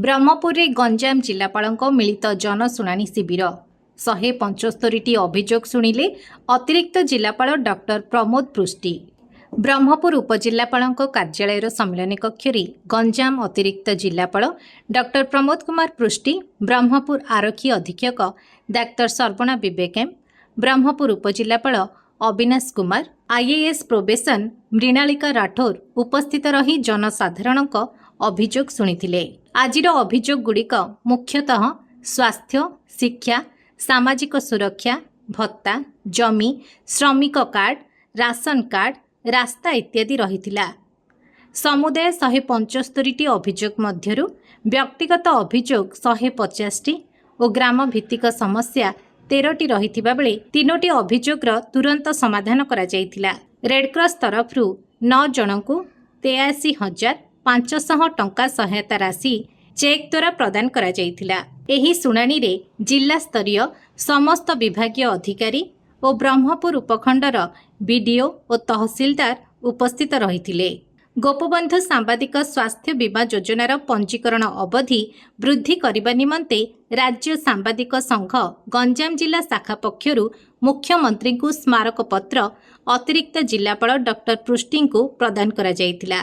ब्रह्मपुर रे गंजाम जिलापालक मिलित जनशुणाणी शिविर 175टी अभियोग शुणिले अतिरिक्त जिलापाल डॉक्टर प्रमोद पृष्टि। ब्रह्मपुर उपजिलापालक कार्यालय सम्मेलन कक्ष गंजाम अतिरिक्त जिलापाल डॉक्टर प्रमोद कुमार पृष्टि, ब्रह्मपुर आरक्षी अधीक्षक डाक्टर सर्वणा विवेक एम, ब्रह्मपुर उपजिलापाल अविनाश कुमार, आईएएस प्रोबेशन मृणालिका राठौर उपस्थित रही जनसाधारण अभियोग शुणिथिले। आजिर अभियोग गुड़िक मुख्यतः स्वास्थ्य, शिक्षा, सामाजिक सुरक्षा, भत्ता, जमी, श्रमिक कार्ड, राशन कार्ड, रास्ता इत्यादि रहिथिला। समुदाय 175टी अभियोग मध्यरु व्यक्तिगत अभियोग 150टी और ग्राम भित्तिक समस्या 13टी रहिथिबा बेले 3टी अभियोगर तुरंत समाधान करा जायथिला। रेडक्रॉस तरफरु 9 जनकु 83,500 टंका सहायता राशि चेक द्वारा प्रदान करा जायथिला। एही सुनानी रे जिला स्तरीय समस्त विभागीय अधिकारी और ब्रह्मपुर उपखंडर बीडीओ और तहसीलदार उपस्थित रहिथिले। गोपबंधु सांबादिक स्वास्थ्य बीमा योजनार पंजीकरण अवधि वृद्धि करने निमंते राज्य सांबादिक संघ गंजाम जिला शाखा पक्षरु मुख्यमंत्री को स्मारक पत्र अतिरिक्त जिलापाल डॉक्टर पृष्टि को प्रदान करा जायथिला।